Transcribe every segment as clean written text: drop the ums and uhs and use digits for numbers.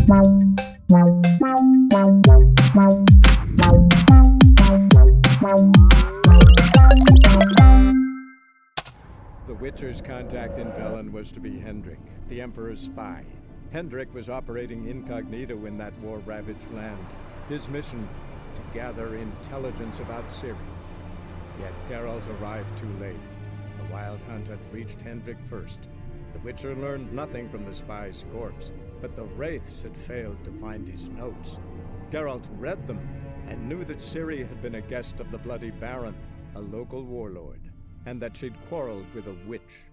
The Witcher's contact in Velen was to be Hendrik, the Emperor's spy. Hendrik was operating incognito in that war-ravaged land. His mission, to gather intelligence about Ciri. Yet Geralt arrived too late. The Wild Hunt had reached Hendrik first. The Witcher learned nothing from the spy's corpse, but the Wraiths had failed to find his notes. Geralt read them, and knew that Ciri had been a guest of the Bloody Baron, a local warlord, and that she'd quarreled with a witch.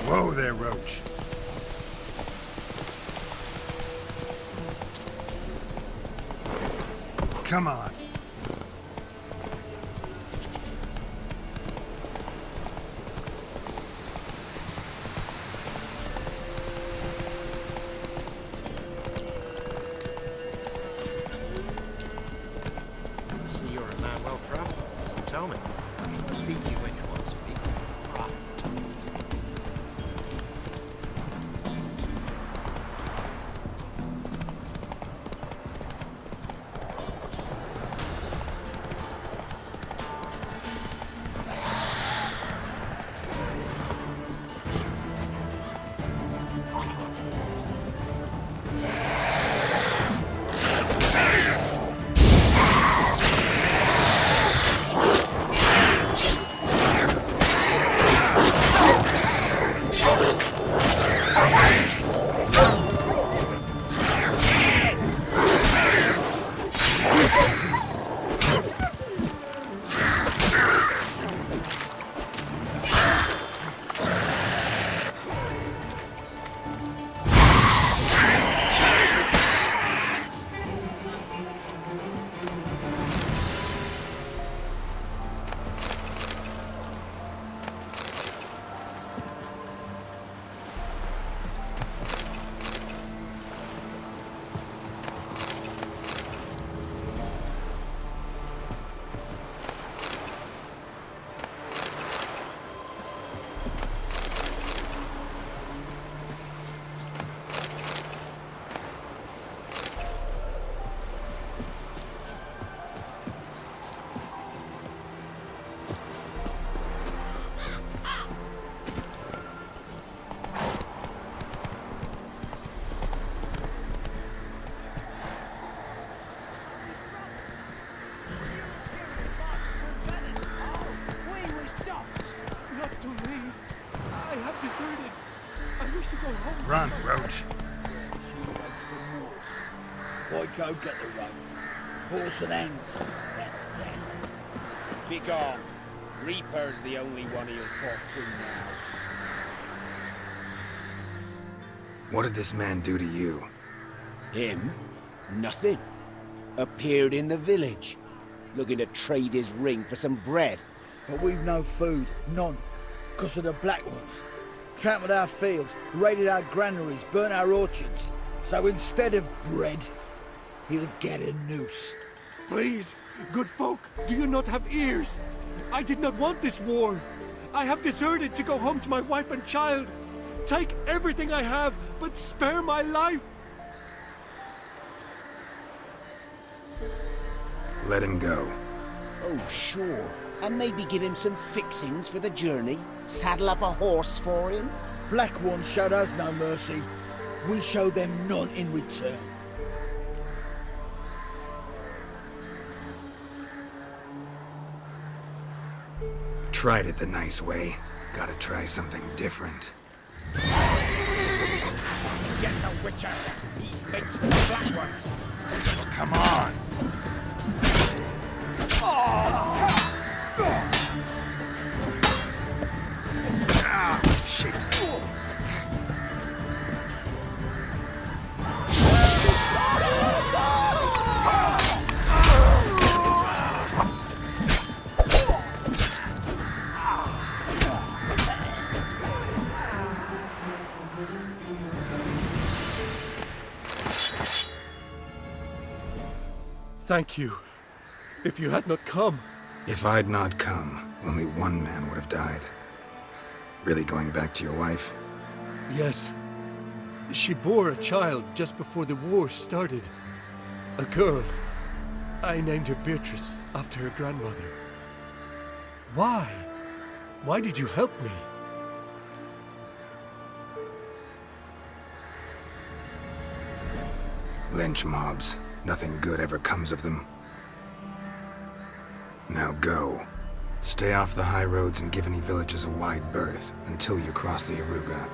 Whoa there, Roach. Come on. See, you're a man well traveled. So tell me, I should speak you which one speak. Right. Run, Roach. She heads for north. Why go get the rope? Horse and hands. That's that. Begone. Reaper's the only one he'll talk to now. What did this man do to you? Him? Nothing. Appeared in the village, looking to trade his ring for some bread. But we've no food. None. Because of the black ones. Trampled our fields, raided our granaries, burnt our orchards. So instead of bread, he'll get a noose. Please, good folk, do you not have ears? I did not want this war. I have deserted to go home to my wife and child. Take everything I have, but spare my life. Let him go. Oh, sure. And maybe give him some fixings for the journey. Saddle up a horse for him. Black ones showed us no mercy. We show them none in return. Tried it the nice way. Gotta try something different. Get the Witcher. He's mates with the black ones. Come on. Shit. Thank you. If you had not come... If I'd not come, only one man would have died. Really going back to your wife? Yes. She bore a child just before the war started. A girl. I named her Beatrice, after her grandmother. Why? Why did you help me? Lynch mobs. Nothing good ever comes of them. Now go. Stay off the high roads and give any villages a wide berth until you cross the Aruga.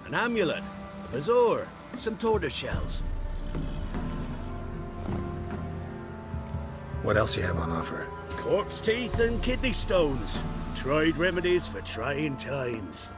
an amulet, a bazaar, some tortoise shells. What else you have on offer? Corpse teeth and kidney stones. Tried remedies for trying times.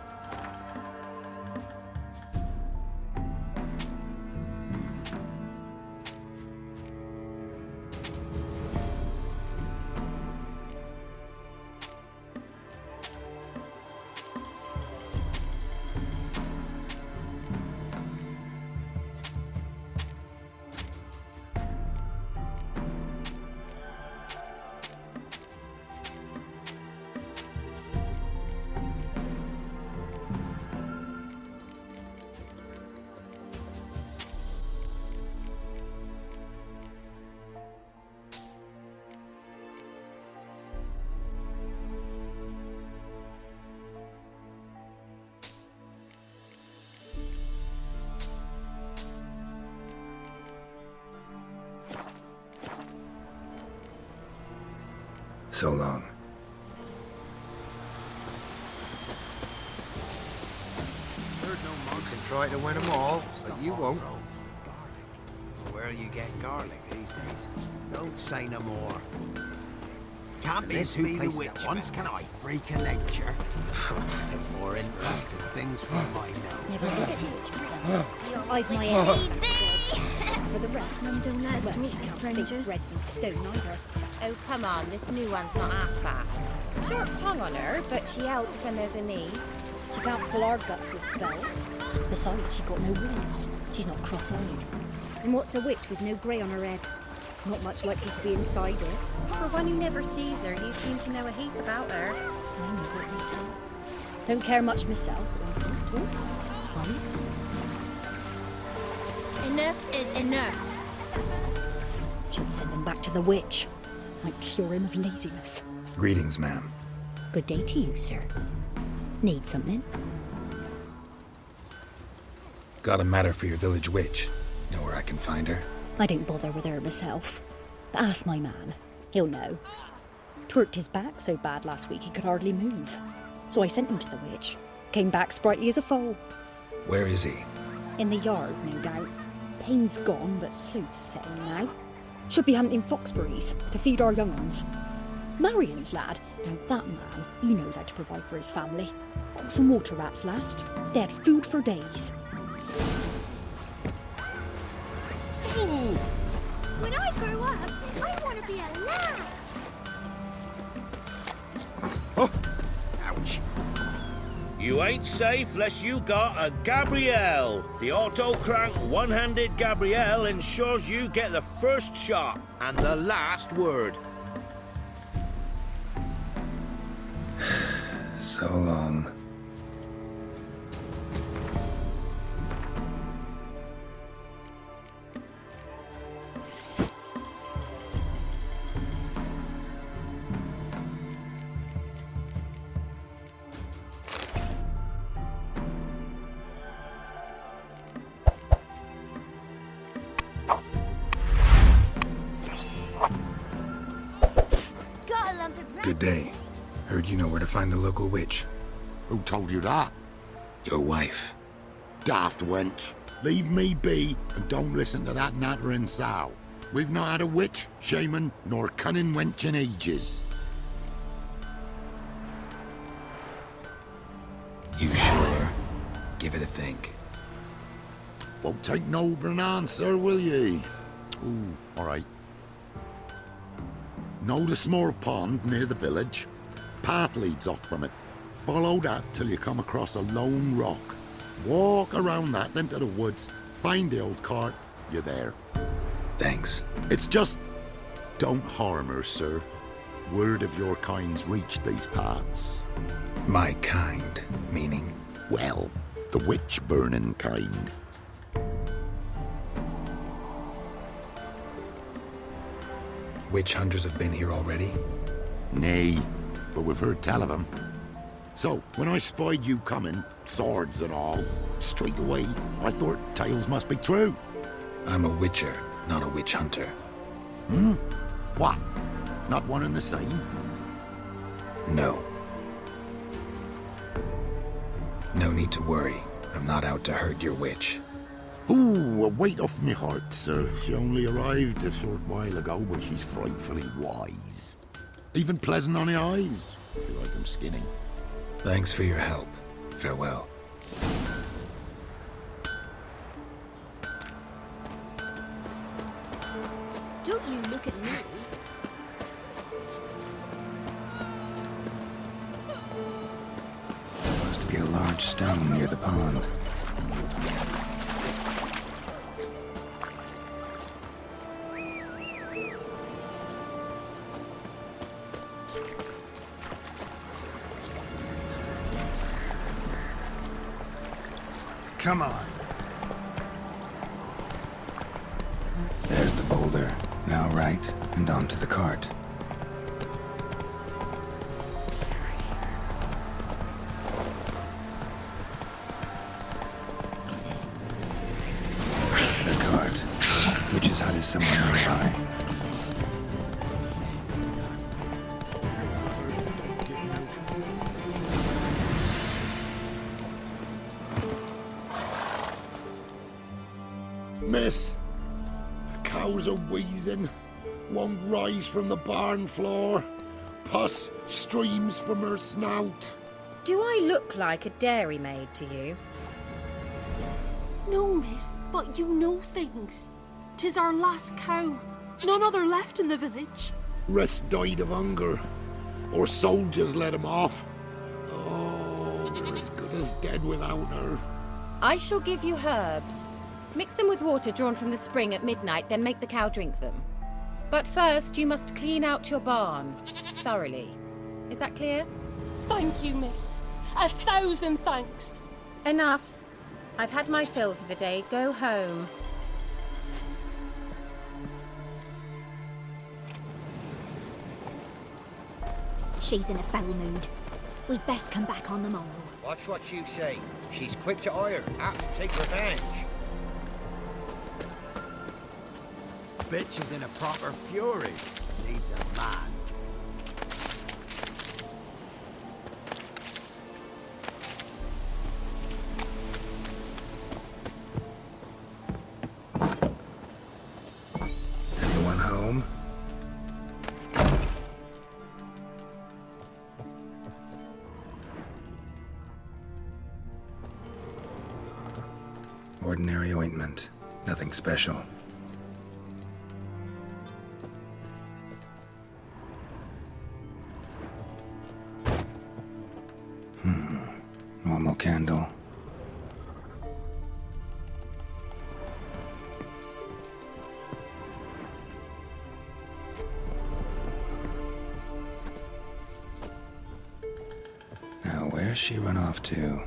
So long. Heard no monks can try to win them all, but you won't. Where you get garlic these days? Don't say no more. Can't be This two be the places witch, at once, man. can I? Freak of nature. And more interesting things from my know. Never visited myself. I've my own. For the rest, Mum don't let us talk to strangers. Bread from stone either. Oh, come on, this new one's not half bad. Sharp tongue on her, but she helps when there's a need. She can't fill our guts with spells. Besides, she got no wounds. She's not cross-eyed. And what's a witch with no grey on her head? Not much likely to be inside her. For one who never sees her, you seem to know a heap about her. I know what they say. Don't care much myself, but when folk talk, I listen. Enough is enough. Should send him back to the witch. Might cure him of laziness. Greetings, ma'am. Good day to you, sir. Need something? Got a matter for your village witch. Know where I can find her? I don't bother with her myself. But ask my man. He'll know. Twerked his back so bad last week he could hardly move. So I sent him to the witch. Came back sprightly as a foal. Where is he? In the yard, no doubt. Pain's gone, but sleuth's setting now. Should be hunting foxberries to feed our young ones. Marion's lad. Now that man, he knows how to provide for his family. Caught some water rats last. They had food for days. When I grow up, I want to be a lad. Ouch. You ain't safe less you got a Gabrielle. The auto-crank one-handed Gabrielle ensures you get the first shot and the last word. So long. Got a lump of bread. Good day. Heard you know where to find the local witch. Who told you that? Your wife. Daft wench. Leave me be and don't listen to that nattering sow. We've not had a witch, shaman, nor cunning wench in ages. You sure? Give it a think. Won't take no for an answer, will ye? Ooh, all right. Know the small pond near the village? Path leads off from it. Follow that till you come across a lone rock. Walk around that, then to the woods. Find the old cart. You're there. Thanks. It's just... don't harm her, sir. Word of your kind's reached these parts. My kind, meaning? Well, the witch-burning kind. Witch hunters have been here already? Nay, but we've heard tell of them. So, when I spied you coming, swords and all, straight away, I thought tales must be true. I'm a witcher, not a witch hunter. Hmm? What? Not one and the same? No. No need to worry. I'm not out to hurt your witch. Ooh, a weight off me heart, sir. She only arrived a short while ago, but she's frightfully wise. Even pleasant on the eyes, if you like them skinny. Thanks for your help. Farewell. Don't you look at me. Supposed to be a large stone near the pond. Come on. There's the boulder. Now right, and onto the cart. The cart. Witch's hut is somewhere nearby. Miss, cows are wheezing, won't rise from the barn floor. Pus streams from her snout. Do I look like a dairymaid to you? No, miss, but you know things. 'Tis our last cow. None other left in the village. Rest died of hunger, or soldiers let him off. Oh, we're as good as dead without her. I shall give you herbs. Mix them with water drawn from the spring at midnight, then make the cow drink them. But first, you must clean out your barn thoroughly. Is that clear? Thank you, miss. 1,000 thanks. Enough. I've had my fill for the day. Go home. She's in a foul mood. We'd best come back on the morrow. Watch what you say. She's quick to ire, apt to take revenge. Bitch is in a proper fury. Needs a man. Anyone home? Ordinary ointment. Nothing special. Normal candle. Now, where's she run off to?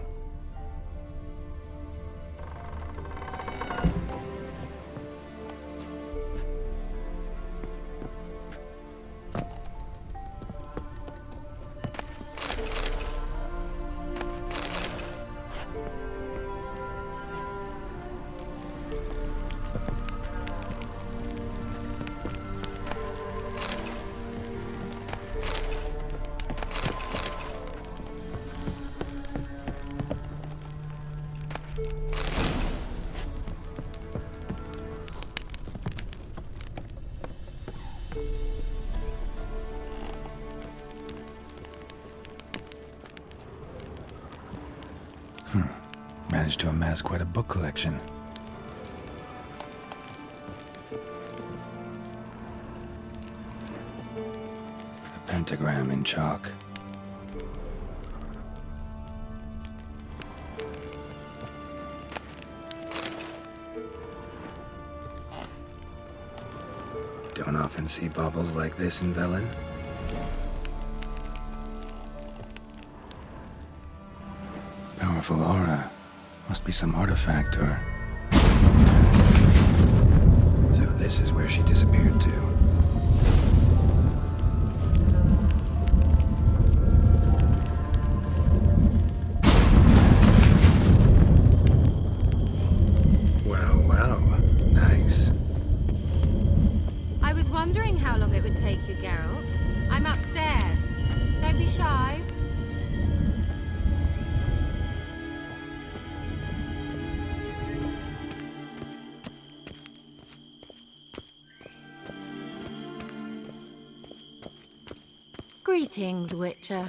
Managed to amass quite a book collection. A pentagram in chalk. Don't often see baubles like this in Velen. Powerful aura. Must be some artifact or... So this is where she disappeared to. Well, well. Nice. I was wondering how long it would take you, Geralt. I'm upstairs. Don't be shy. Greetings, Witcher.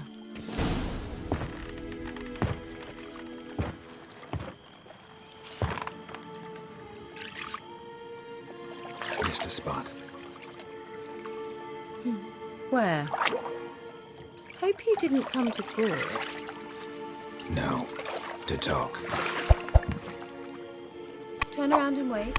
Missed a spot. Where? Hope you didn't come to gore. No. To talk. Turn around and wait.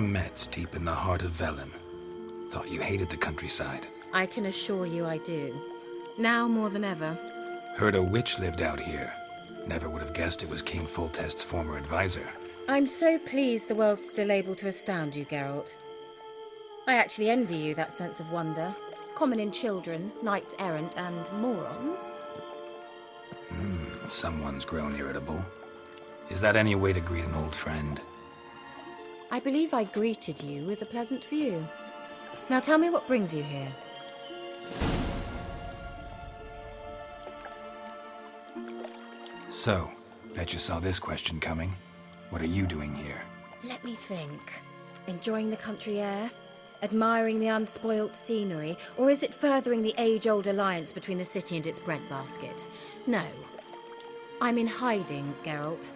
Met's deep in the heart of Velen. Thought you hated the countryside. I can assure you I do. Now more than ever. Heard a witch lived out here. Never would have guessed it was King Foltest's former advisor. I'm so pleased the world's still able to astound you, Geralt. I actually envy you that sense of wonder. Common in children, knights errant, and morons. Someone's grown irritable. Is that any way to greet an old friend? I believe I greeted you with a pleasant view. Now tell me what brings you here. So, bet you saw this question coming. What are you doing here? Let me think. Enjoying the country air? Admiring the unspoilt scenery? Or is it furthering the age-old alliance between the city and its breadbasket? No. I'm in hiding, Geralt.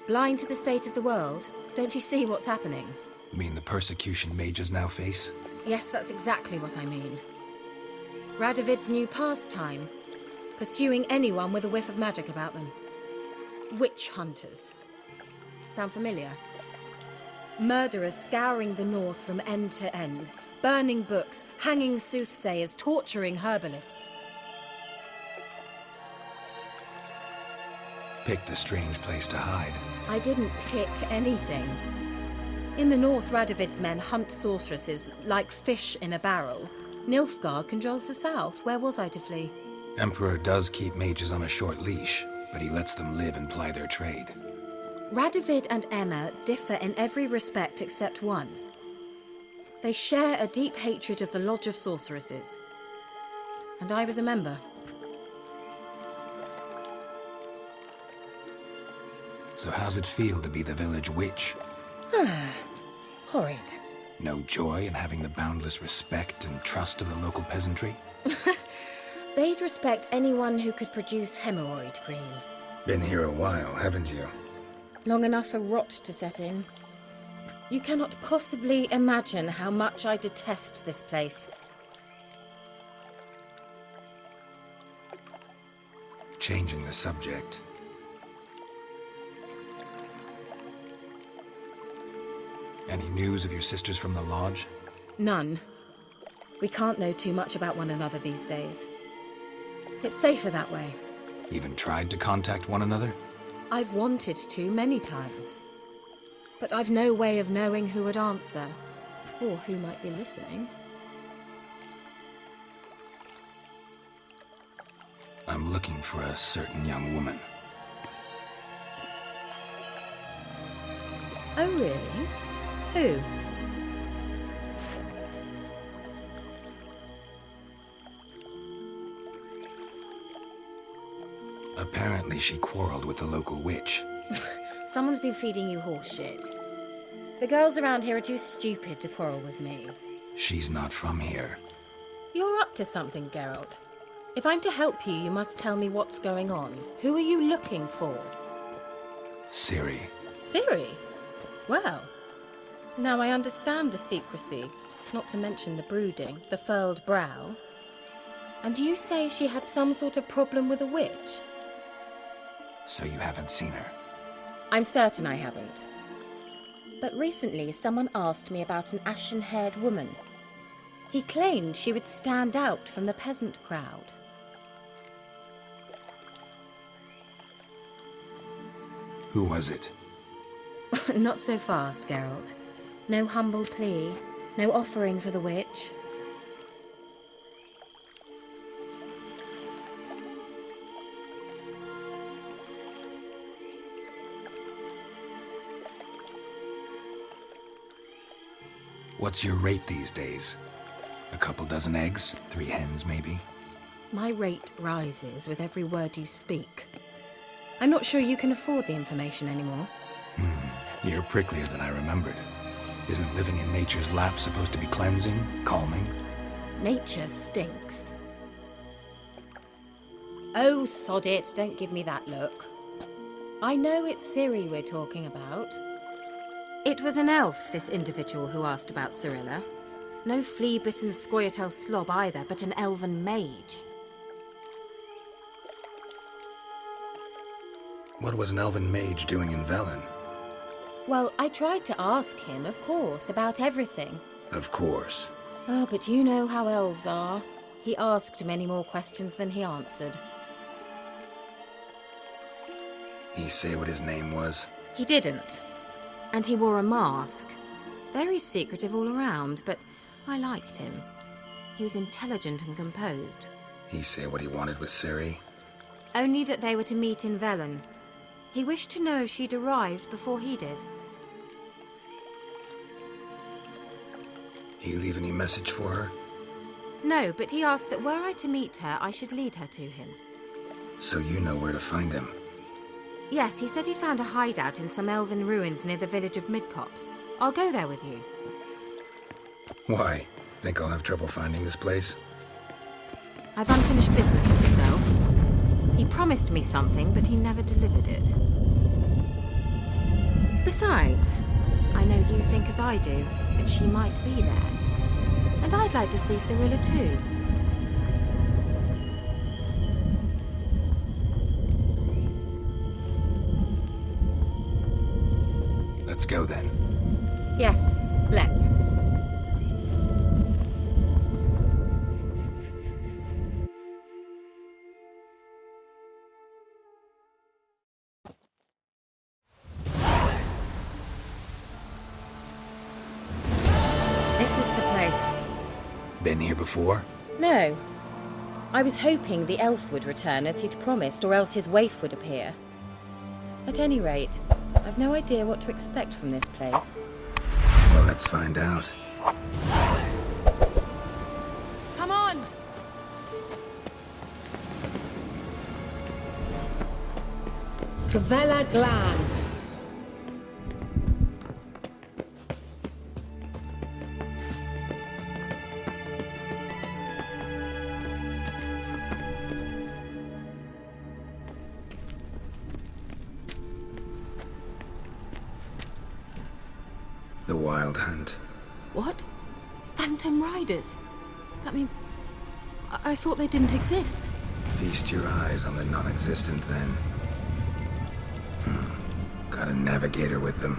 Blind to the state of the world? Don't you see what's happening? Mean the persecution mages now face? Yes, that's exactly what I mean. Radovid's new pastime. Pursuing anyone with a whiff of magic about them. Witch hunters. Sound familiar? Murderers scouring the north from end to end. Burning books, hanging soothsayers, torturing herbalists. Picked a strange place to hide. I didn't pick anything. In the north, Radovid's men hunt sorceresses like fish in a barrel. Nilfgaard controls the south. Where was I to flee? Emperor does keep mages on a short leash, but he lets them live and ply their trade. Radovid and Emma differ in every respect except one. They share a deep hatred of the Lodge of Sorceresses. And I was a member. So how's it feel to be the village witch? Horrid. No joy in having the boundless respect and trust of the local peasantry? They'd respect anyone who could produce hemorrhoid cream. Been here a while, haven't you? Long enough for rot to set in. You cannot possibly imagine how much I detest this place. Changing the subject. Any news of your sisters from the lodge? None. We can't know too much about one another these days. It's safer that way. Even tried to contact one another? I've wanted to many times. But I've no way of knowing who would answer, or who might be listening. I'm looking for a certain young woman. Oh, really? Who? Apparently she quarreled with the local witch. Someone's been feeding you horseshit. The girls around here are too stupid to quarrel with me. She's not from here. You're up to something, Geralt. If I'm to help you, you must tell me what's going on. Who are you looking for? Ciri. Ciri? Well, now I understand the secrecy, not to mention the brooding, the furled brow. And you say she had some sort of problem with a witch? So you haven't seen her? I'm certain I haven't. But recently someone asked me about an ashen-haired woman. He claimed she would stand out from the peasant crowd. Who was it? Not so fast, Geralt. No humble plea, no offering for the witch. What's your rate these days? A couple dozen eggs? 3 hens, maybe? My rate rises with every word you speak. I'm not sure you can afford the information anymore. You're pricklier than I remembered. Isn't living in nature's lap supposed to be cleansing, calming? Nature stinks. Oh, sod it, don't give me that look. I know it's Ciri we're talking about. It was an elf, this individual who asked about Cirilla. No flea-bitten Scoia'tael slob either, but an elven mage. What was an elven mage doing in Velen? Well, I tried to ask him, of course, about everything. Of course. Oh, but you know how elves are. He asked many more questions than he answered. He say what his name was? He didn't. And he wore a mask. Very secretive all around, but I liked him. He was intelligent and composed. He say what he wanted with Ciri? Only that they were to meet in Velen. He wished to know if she'd arrived before he did. He leave any message for her? No, but he asked that were I to meet her, I should lead her to him. So you know where to find him? Yes, he said he found a hideout in some elven ruins near the village of Midcopse. I'll go there with you. Why? Think I'll have trouble finding this place? I've unfinished business with this elf. He promised me something, but he never delivered it. Besides, I know you think as I do, that she might be there. And I'd like to see Cirilla too. Let's go then. Yes, let's. This is the place. Been here before? No. I was hoping the elf would return as he'd promised, or else his waif would appear. At any rate, I've no idea what to expect from this place. Well, let's find out. Come on! Gavella Glan. The Wild Hunt. What? Phantom Riders? That means... I thought they didn't exist. Feast your eyes on the non-existent then. Got a navigator with them.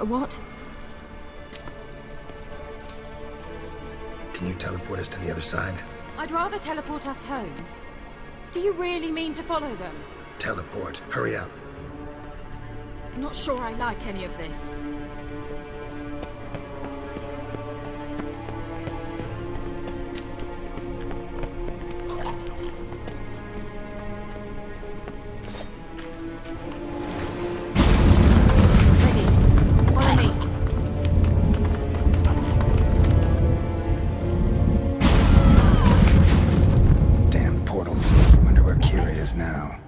What? Can you teleport us to the other side? I'd rather teleport us home. Do you really mean to follow them? Teleport. Hurry up. Not sure I like any of this. Now.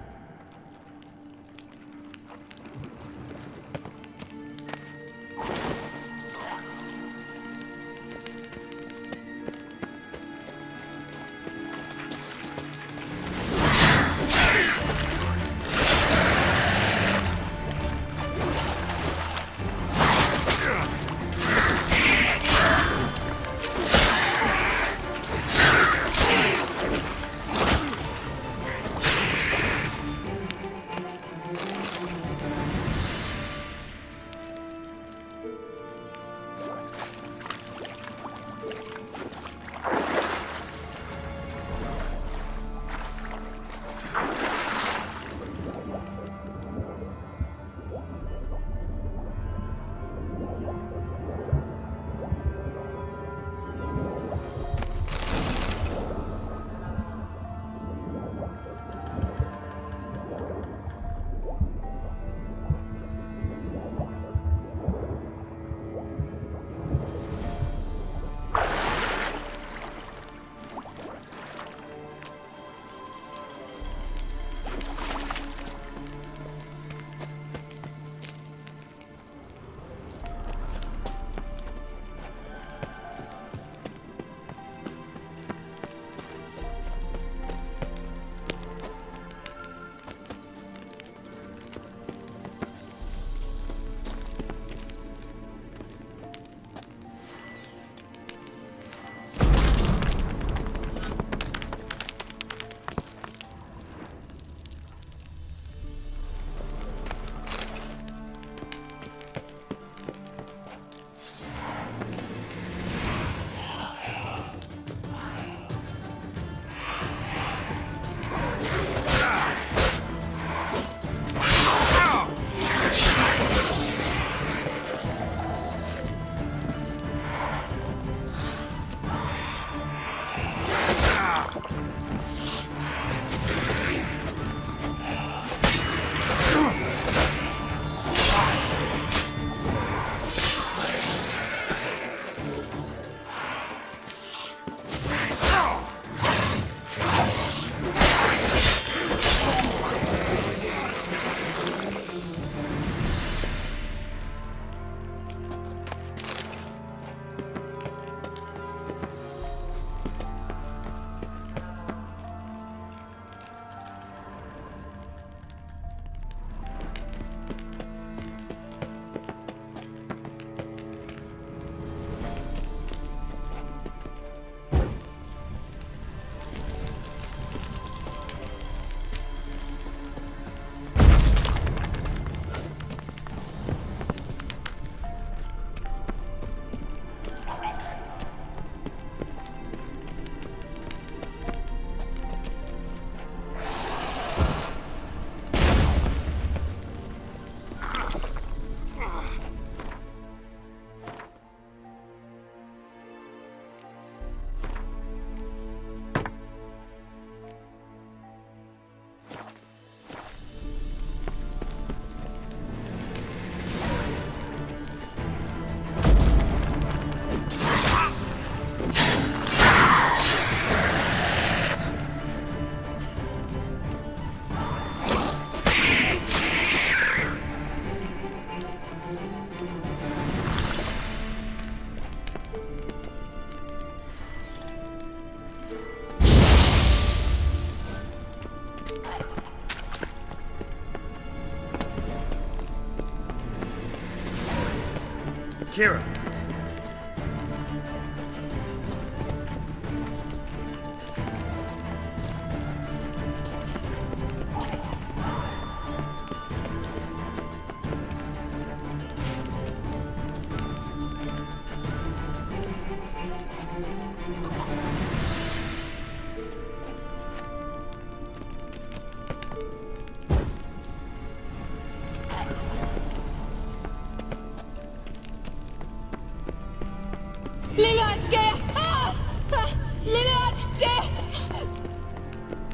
Kira!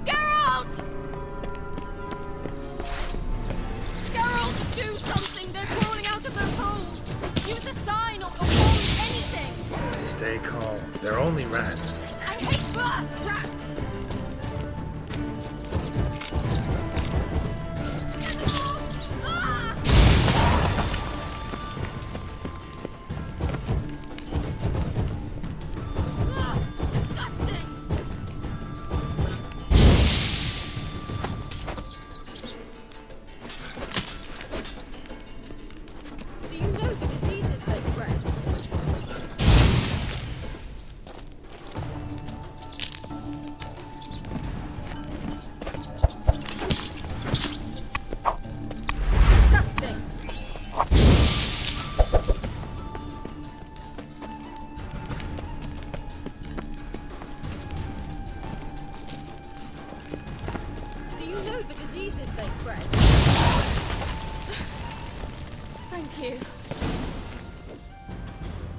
Geralt! Geralt, do something! They're crawling out of their holes! Use a sign or anything! Stay calm. They're only rats. I hate rats!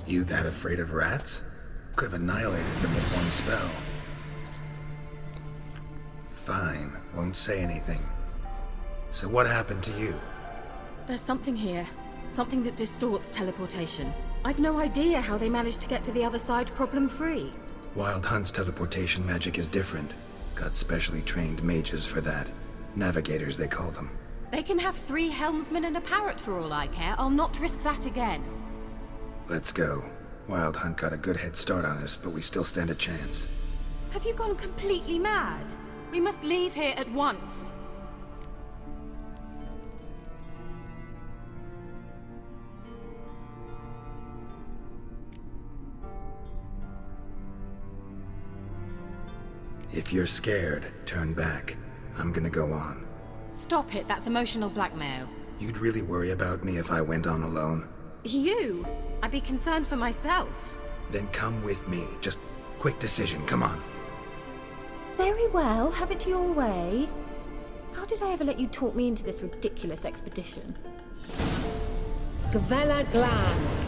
You that afraid of rats? Could have annihilated them with one spell. Fine, won't say anything. So what happened to you? There's something here. Something that distorts teleportation. I've no idea how they managed to get to the other side problem-free. Wild Hunt's teleportation magic is different. Got specially trained mages for that. Navigators, they call them. They can have 3 helmsmen and a parrot for all I care. I'll not risk that again. Let's go. Wild Hunt got a good head start on us, but we still stand a chance. Have you gone completely mad? We must leave here at once. If you're scared, turn back. I'm gonna go on. Stop it, that's emotional blackmail. You'd really worry about me if I went on alone? You? I'd be concerned for myself. Then come with me. Just quick decision, come on. Very well, have it your way. How did I ever let you talk me into this ridiculous expedition? Gavella Glan.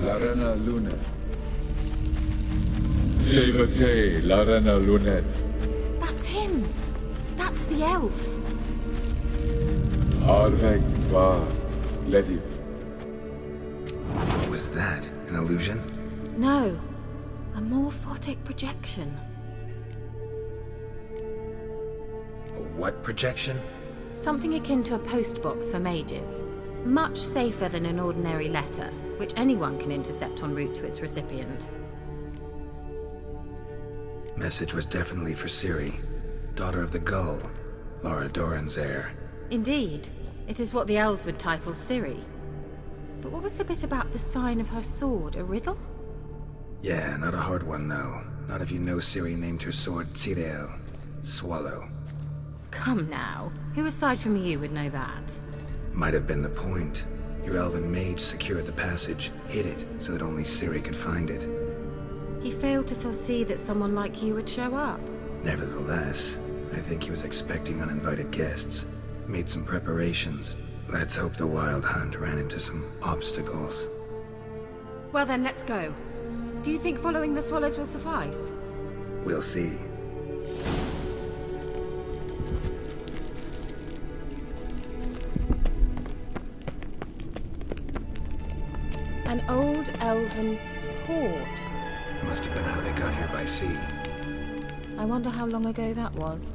Larana Lunet. Flavate Larana Lunet. That's him. That's the elf. Arvek Va Lediv. What was that? An illusion? No. A morphotic projection. A what projection? Something akin to a postbox for mages. Much safer than an ordinary letter, which anyone can intercept en route to its recipient. Message was definitely for Ciri, daughter of the Gull, Laura Doran's heir. Indeed. It is what the elves would title Ciri. But what was the bit about the sign of her sword? A riddle? Yeah, not a hard one though. Not if you know Ciri named her sword Tirael, Swallow. Come now. Who aside from you would know that? Might have been the point. Your elven mage secured the passage, hid it, so that only Ciri could find it. He failed to foresee that someone like you would show up. Nevertheless, I think he was expecting uninvited guests. Made some preparations. Let's hope the Wild Hunt ran into some obstacles. Well then, let's go. Do you think following the swallows will suffice? We'll see. An old elven port. Must have been how they got here by sea. I wonder how long ago that was.